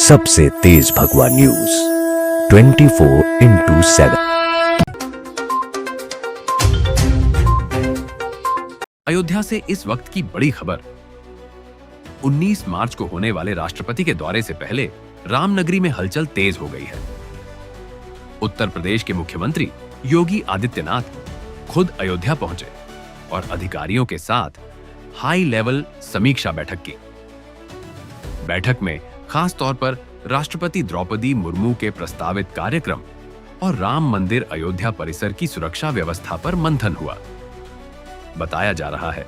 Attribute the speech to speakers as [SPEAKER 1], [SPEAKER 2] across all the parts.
[SPEAKER 1] सबसे तेज भगवा न्यूज 24/7।
[SPEAKER 2] अयोध्या से इस वक्त की बड़ी खबर। 19 मार्च को होने वाले राष्ट्रपति के दौरे से पहले रामनगरी में हलचल तेज हो गई है। उत्तर प्रदेश के मुख्यमंत्री योगी आदित्यनाथ खुद अयोध्या पहुंचे और अधिकारियों के साथ हाई लेवल समीक्षा बैठक की। बैठक में खास तौर पर राष्ट्रपति द्रौपदी मुर्मू के प्रस्तावित कार्यक्रम और राम मंदिर अयोध्या परिसर की सुरक्षा व्यवस्था पर मंथन हुआ। बताया जा रहा है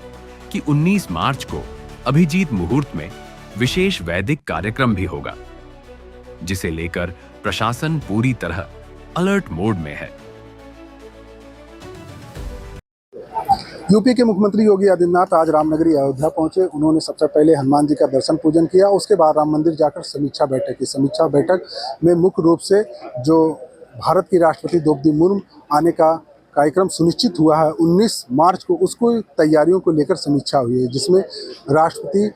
[SPEAKER 2] कि 19 मार्च को अभिजीत मुहूर्त में विशेष वैदिक कार्यक्रम भी होगा, जिसे लेकर प्रशासन पूरी तरह अलर्ट मोड में है।
[SPEAKER 3] यूपी के मुख्यमंत्री योगी आदित्यनाथ आज रामनगरी अयोध्या पहुंचे। उन्होंने सबसे पहले हनुमान जी का दर्शन पूजन किया, उसके बाद राम मंदिर जाकर समीक्षा बैठक की। समीक्षा बैठक में मुख्य रूप से जो भारत की राष्ट्रपति द्रौपदी मुर्मू आने का कार्यक्रम सुनिश्चित हुआ है 19 मार्च को, उसको तैयारियों को लेकर समीक्षा हुई है, जिसमें राष्ट्रपति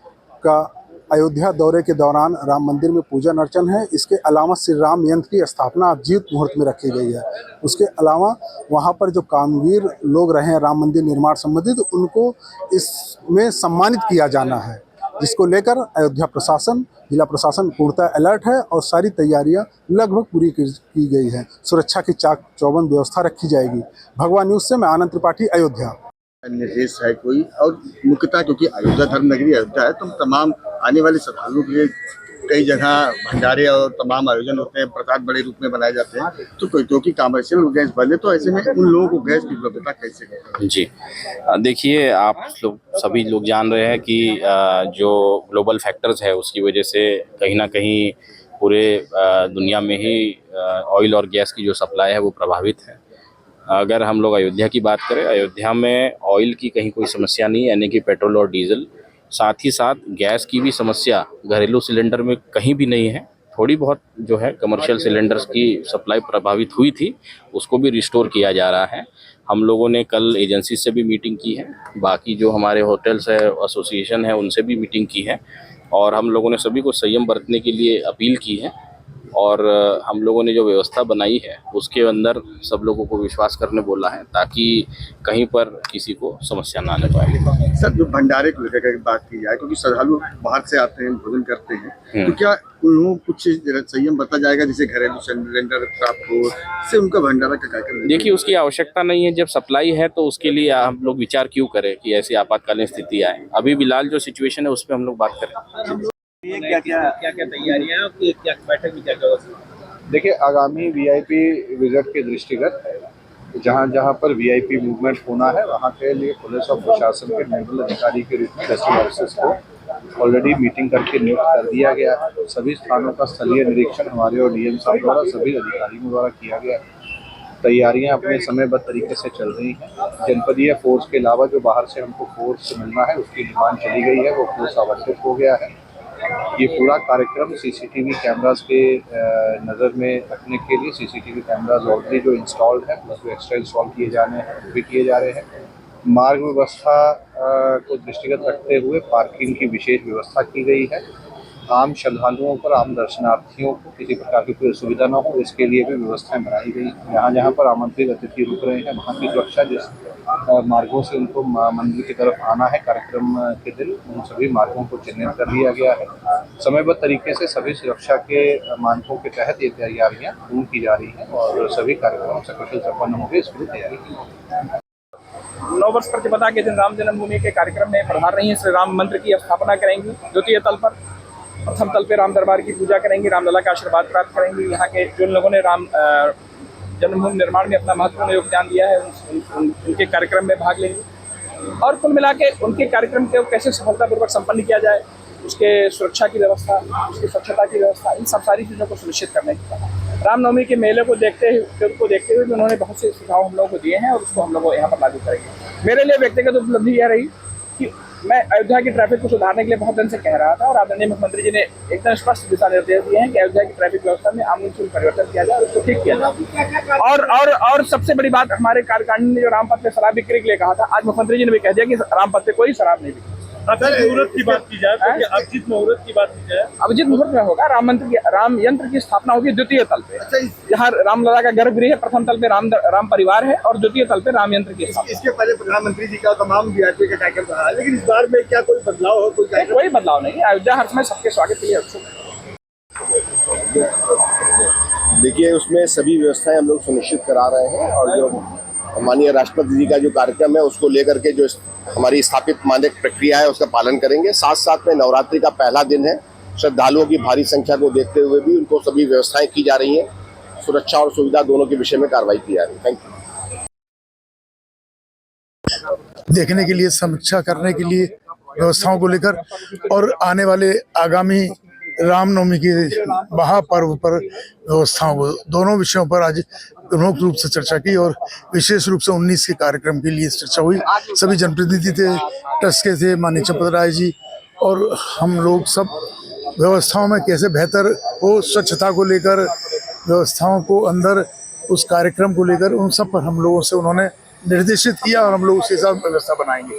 [SPEAKER 3] का अयोध्या दौरे के दौरान राम मंदिर में पूजन अर्चन है। इसके अलावा श्री राम यंत्र की स्थापना अभिजीत मुहूर्त में रखी गई है। उसके अलावा वहां पर जो कामवीर लोग रहे हैं राम मंदिर निर्माण संबंधित, उनको इसमें सम्मानित किया जाना है, जिसको लेकर अयोध्या प्रशासन, जिला प्रशासन पूर्णतः अलर्ट है और सारी तैयारियां लगभग पूरी की गई है। सुरक्षा की चाक चौबंद व्यवस्था रखी जाएगी। भगवा न्यूज से मैं आनंद त्रिपाठी, अयोध्या।
[SPEAKER 4] निर्देश है कोई, और मुख्यतः क्योंकि अयोध्या धर्म नगरी अयोध्या है, तो तमाम आने वाले श्रद्धालुओं के लिए कई जगह भंडारे और तमाम आयोजन होते हैं, प्रसाद बड़े रूप में बनाए जाते हैं, तो कोई क्योंकि कमर्शियल गैस बने, तो ऐसे में उन लोगों को गैस की उपलब्धता कैसे है?
[SPEAKER 5] जी देखिए, आप लोग सभी लोग जान रहे हैं कि जो ग्लोबल फैक्टर्स है उसकी वजह से कहीं ना कहीं पूरे दुनिया में ही ऑयल और गैस की जो सप्लाई है वो प्रभावित है। अगर हम लोग अयोध्या की बात करें, अयोध्या में ऑयल की कहीं कोई समस्या नहीं, यानी कि पेट्रोल और डीजल, साथ ही साथ गैस की भी समस्या घरेलू सिलेंडर में कहीं भी नहीं है। थोड़ी बहुत जो है कमर्शियल सिलेंडर्स की सप्लाई प्रभावित हुई थी, उसको भी रिस्टोर किया जा रहा है। हम लोगों ने कल एजेंसी से भी मीटिंग की है, बाकी जो हमारे होटल्स है एसोसिएशन है उनसे भी मीटिंग की है, और हम लोगों ने सभी को संयम बरतने के लिए अपील की है। और हम लोगों ने जो व्यवस्था बनाई है उसके अंदर सब लोगों को विश्वास करने बोला है, ताकि कहीं पर किसी को समस्या ना आने पाए।
[SPEAKER 4] सर, जो भंडारे को लेकर बात की जाए, क्योंकि श्रद्धालु बाहर से आते हैं, भोजन करते हैं, तो क्या उन लोगों को कुछ संयम बरता जाएगा, जैसे घरेलू सिलेंडर प्राप्त हो, इससे उनका भंडारा का कार्यक्रम? देखिए,
[SPEAKER 5] उसकी आवश्यकता नहीं है। जब सप्लाई है तो उसके लिए हम लोग विचार क्यों करें कि ऐसी आपातकालीन स्थिति आए। अभी फिलहाल जो सिचुएशन है उस पर हम लोग बात करें।
[SPEAKER 6] क्या तैयारियां हैं, क्या बैठक में क्या होगा?
[SPEAKER 7] देखिए, आगामी वीआईपी विजिट के दृष्टिगत जहां पर वीआईपी मूवमेंट होना है, वहां के लिए पुलिस और प्रशासन के नोडल अधिकारी के रूप में डिस्ट्रिक्ट ऑफिसर्स को ऑलरेडी मीटिंग करके नियुक्त कर दिया गया है। सभी स्थानों का स्थलीय निरीक्षण हमारे और डीएम साहब द्वारा सभी अधिकारियों द्वारा किया गया है। तैयारियां अपने समयबद्ध तरीके से चल रही हैं। जनपदीय फोर्स के अलावा जो बाहर से हमको फोर्स मिलना है उसकी डिमांड चली गई है, वो फोर्स आवंटित हो गया है। ये पूरा कार्यक्रम सीसीटीवी कैमरास के नज़र में रखने के लिए सीसीटीवी कैमरास ऑलरेडी जो इंस्टॉल्ड है उसको एक्स्ट्रा इंस्टॉल किए जाने हैं, वो भी किए जा रहे हैं। मार्ग व्यवस्था को दृष्टिगत रखते हुए पार्किंग की विशेष व्यवस्था की गई है। आम श्रद्धालुओं पर, आम दर्शनार्थियों को किसी प्रकार की कोई असुविधा न हो, इसके लिए भी व्यवस्थाएं बनाई गई। जहाँ पर आमंत्रित अतिथि रुक रहे हैं वहाँ की सुरक्षा, जिस मार्गों से उनको मंदिर की तरफ आना है कार्यक्रम के दिन, उन सभी मार्गों को चिन्हित कर लिया गया है। समयबद्ध तरीके से सभी सुरक्षा के मानकों के तहत ये तैयारियाँ पूर्ण की जा रही हैं और सभी कार्यक्रम सकुशल संपन्न होंगे, इसके लिए तैयारी की।
[SPEAKER 6] 9 वर्ष प्रतिपदा के दिन राम जन्मभूमि के कार्यक्रम में पधार रही हैं। श्री राम मंदिर की स्थापना करेंगी। द्वितीय तल पर, प्रथम तल पे राम दरबार की पूजा करेंगी, रामलला का आशीर्वाद प्राप्त करेंगी। यहाँ के जिन लोगों ने राम जन्मभूमि निर्माण में अपना महत्वपूर्ण योगदान दिया है उनके कार्यक्रम में भाग लेंगे, और कुल मिला के उनके कार्यक्रम को कैसे सफलतापूर्वक संपन्न किया जाए, उसके सुरक्षा की व्यवस्था, उसकी स्वच्छता की व्यवस्था, इन सब सारी चीज़ों को सुनिश्चित करने की रामनवमी के मेले को देखते हुए भी उन्होंने बहुत से सुझाव हम लोगों को दिए हैं, और उसको हम लोग यहाँ पर लागू करेंगे। मेरे लिए व्यक्तिगत उपलब्धि यह रही कि मैं अयोध्या की ट्रैफिक को सुधारने के लिए बहुत दिन से कह रहा था, और आदरणीय मुख्यमंत्री जी ने एकदम स्पष्ट दिशा निर्देश दिए हैं कि अयोध्या की ट्रैफिक व्यवस्था में आमूल परिवर्तन किया जाए और उसको ठीक किया जाए। और सबसे बड़ी बात, हमारे कार्यकारिणी ने जो रामपथ पे शराब बिक्री के लिए कहा था, आज मुख्यमंत्री जी ने भी कह दिया कि रामपथ पे कोई शराब नहीं बिकी। अभिजीत मुहूर्त की बात की जाए तो अभिजीत मुहूर्त की बात की जाए, अभिजीत मुहूर्त में होगा। राम यंत्र की स्थापना होगी द्वितीय तल पे, जहाँ रामलला का गर्भगृह है। प्रथम तल पे राम परिवार है और द्वितीय तल पे राम यंत्र की स्थापना।
[SPEAKER 4] इसके पहले प्रधानमंत्री जी का तमाम वीआईपी का कार्यक्रम रहा है, लेकिन इस बार में क्या कोई बदलाव हो?
[SPEAKER 6] कोई बदलाव नहीं। अयोध्या हर समय सबके स्वागत के लिए उत्सुक है।
[SPEAKER 8] देखिए, उसमें सभी व्यवस्थाएं हम लोग सुनिश्चित करा रहे हैं और जो माननीय राष्ट्रपति जी का जो कार्यक्रम है उसको लेकर के जो हमारी स्थापित मानक प्रक्रिया है उसका पालन करेंगे। साथ साथ में नवरात्रि का पहला दिन है, श्रद्धालुओं की भारी संख्या को देखते हुए भी उनको सभी व्यवस्थाएं की जा रही हैं। सुरक्षा और सुविधा दोनों के विषय में कार्रवाई की जा रही है। Thank you.
[SPEAKER 3] देखने के लिए, समीक्षा करने के लिए व्यवस्थाओं को लेकर और आने वाले आगामी रामनवमी के महापर्व पर व्यवस्थाओं को, दोनों विषयों पर आज प्रमुख रूप से चर्चा की और विशेष रूप से 19 के कार्यक्रम के लिए चर्चा हुई। सभी जनप्रतिनिधि थे, ट्रस्ट के थे, माननीय चंपत राय जी, और हम लोग सब व्यवस्थाओं में कैसे बेहतर हो, स्वच्छता को लेकर, व्यवस्थाओं को अंदर, उस कार्यक्रम को लेकर, उन सब पर हम लोगों से उन्होंने निर्देशित किया और हम लोग उसी हिसाब से व्यवस्था बनाएंगे।